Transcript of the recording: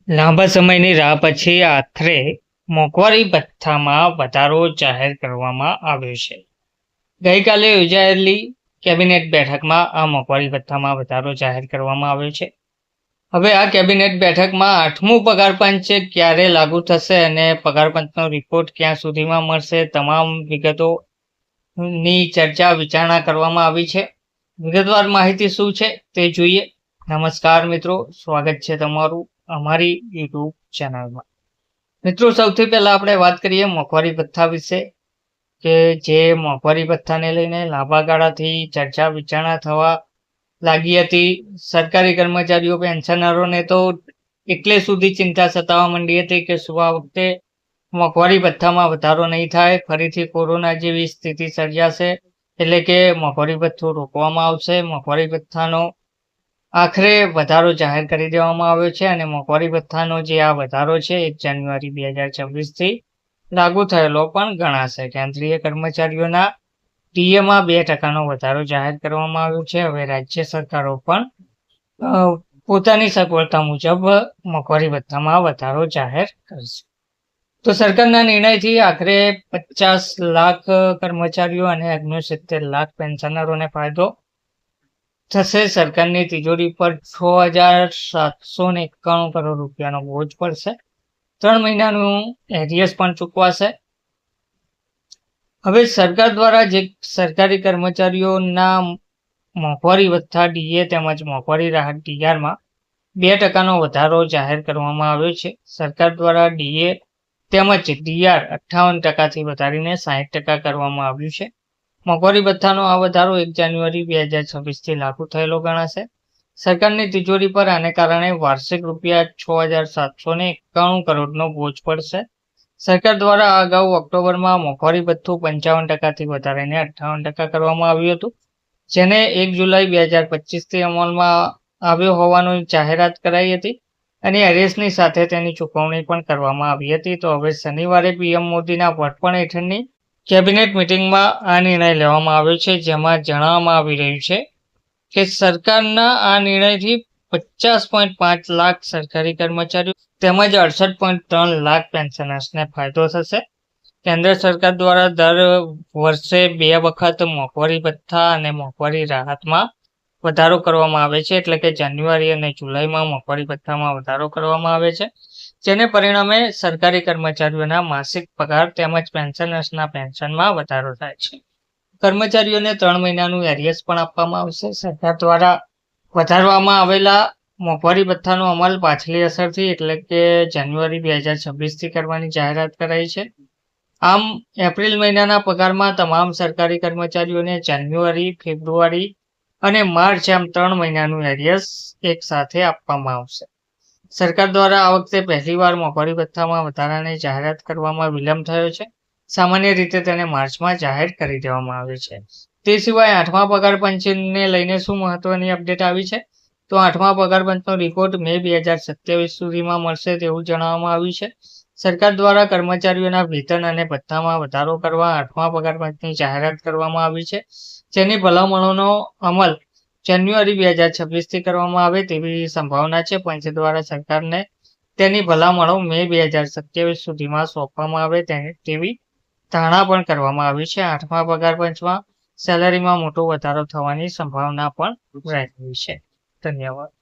લાંબા સમયની રાહ પછી આખરે મોંઘવારી ભથ્થામાં વધારો જાહેર કરવામાં આવ્યો છે. ગઈકાલે યોજાયેલી કેબિનેટ બેઠકમાં આ મોંઘવારી ભથ્થામાં વધારો જાહેર કરવામાં આવ્યો છે. હવે આ કેબિનેટ બેઠકમાં 8મું પગાર પંચ ક્યારે લાગુ થશે અને પગાર પંચનો રિપોર્ટ ક્યાં સુધીમાં મળશે, તમામ વિગતોની ચર્ચા વિચારણા કરવામાં આવી છે. વિગતવાર માહિતી શું છે તે જોઈએ. નમસ્કાર મિત્રો, સ્વાગત છે તમારું અમારી યુટ્યુબ ચેનલમાં. મિત્રો, સૌથી પહેલા આપણે વાત કરીએ મોંઘવારી ભથ્થા વિશે, કે જે મોંઘવારી ભથ્થાને લઈને લાંબા ગાળાથી ચર્ચા વિચારણા થવા લાગી હતી. સરકારી કર્મચારીઓ પેન્શનરોને તો એટલે સુધી ચિંતા સતાવવા માંડી હતી કે શું આ વખતે મોંઘવારી ભથ્થામાં વધારો નહીં થાય, ફરીથી કોરોના જેવી સ્થિતિ સર્જાશે, એટલે કે મોંઘવારી ભથ્થું રોકવામાં આવશે. મોંઘવારી ભથ્થાનો આખરે વધારો જાહેર કરી દેવામાં આવ્યો છે અને મોંઘવારી ભથ્થાનો જે આ વધારો છે 1 જાન્યુઆરી 2026થી લાગુ થયેલો પણ ગણાશે. કેન્દ્રીય કર્મચારીઓના ડીએમાં 2% વધારો જાહેર કરવામાં આવ્યો છે. હવે રાજ્ય સરકારો પણ પોતાની સગવડતા મુજબ મોંઘવારી ભથ્થામાં વધારો જાહેર કરશે. તો સરકારના નિર્ણયથી આખરે 50 લાખ કર્મચારીઓ અને 69 લાખ પેન્શનરોને ફાયદો થશે. સરકારની તિજોરી પર 6,791 કરોડ રૂપિયાનો બોજ પડશે. 3 મહિનાનું એરિયસ પણ ચૂકવાશે. હવે સરકાર દ્વારા જે સરકારી કર્મચારીઓના મોંઘવારી ભથ્થા ડીએ તેમજ મોંઘવારી રાહત ડીઆરમાં 2%નો વધારો જાહેર કરવામાં આવ્યો છે. સરકાર દ્વારા ડીએ તેમજ ડીઆર 58%થી વધારીને 60% કરવામાં આવ્યું છે. મોંઘવારી ભથ્થાનો આ વધારો 1 જાન્યુઆરી 2026થી લાગુ થયેલો ગણાશે. સરકારની તિજોરી પર આને કારણે વાર્ષિક રૂપિયા 6,791 કરોડનો બોજ પડશે. સરકાર દ્વારા અગાઉ ઓક્ટોબરમાં મોંઘવારી ભથ્થું 55%થી વધારીને 58% કરવામાં આવ્યું હતું, જેને 1 જુલાઈ 2025થી અમલમાં આવ્યો હોવાની જાહેરાત કરાઈ હતી અને એરિયસની સાથે તેની ચૂકવણી પણ કરવામાં આવી હતી. તો હવે શનિવારે પીએમ મોદીના વડપણ હેઠળની કેબિનેટ મિટિંગમાં આ નિર્ણય લેવામાં આવ્યો છે, જેમાં જણાવવામાં આવી રહ્યું છે કે સરકારના આ નિર્ણયથી 50.5 લાખ સરકારી કર્મચારીઓ તેમજ 68.3 લાખ પેન્શનર્સને ફાયદો થશે. કેન્દ્ર સરકાર દ્વારા દર વર્ષે 2 વખત મોંઘવારી ભથ્થા અને મોંઘવારી રાહતમાં વધારો કરવામાં આવે છે, એટલે કે જાન્યુઆરી અને જુલાઈમાં મોંઘવારી ભથ્થામાં વધારો કરવામાં આવે છે, જેને પરિણામે સરકારી કર્મચારીઓના માસિક પગાર તેમજ પેન્શનર્સના પેન્શનમાં વધારો થાય છે. કર્મચારીઓને 3 મહિનાનું એરિયસ પણ આપવામાં આવશે. સરકાર દ્વારા વધારવામાં આવેલા મોંઘવારી ભથ્થાનો અમલ પાછલી અસરથી, એટલે કે જાન્યુઆરી 2026થી કરવાની જાહેરાત કરાઈ છે. આમ એપ્રિલ મહિનાના પગારમાં તમામ સરકારી કર્મચારીઓને જાન્યુઆરી, ફેબ્રુઆરી અને માર્ચ એમ 3 મહિનાનું એરિયસ એક સાથે આપવામાં આવશે. સરકાર દ્વારા આ વખતે પહેલીવાર મોંઘવારી ભથ્થામાં વધારાની જાહેરાત કરવામાં વિલંબ થયો છે. સામાન્ય રીતે તેને માર્ચમાં જાહેર કરી દેવામાં આવે છે. તે સિવાય 8મા પગાર પંચને લઈને શું મહત્વની અપડેટ આવી છે, તો 8મા પગાર પંચનો રિપોર્ટ મે 2027 સુધીમાં મળશે તેવું જણાવવામાં આવ્યું છે. સરકાર દ્વારા કર્મચારીઓના વેતન અને ભથ્થામાં વધારો કરવા 8મા પગાર પંચની જાહેરાત કરવામાં આવી છે, જેની ભલામણોનો અમલ જાન્યુઆરી 2026થી કરવામાં આવે તેવી સંભાવના છે. પંચ દ્વારા સરકારને તેની ભલામણો મે 2027 સુધીમાં સોંપવામાં આવે તેવી ધારણા પણ કરવામાં આવી છે. 8મા પગાર પંચમાં સેલરીમાં મોટો વધારો થવાની સંભાવના પણ રહેલી છે. ધન્યવાદ.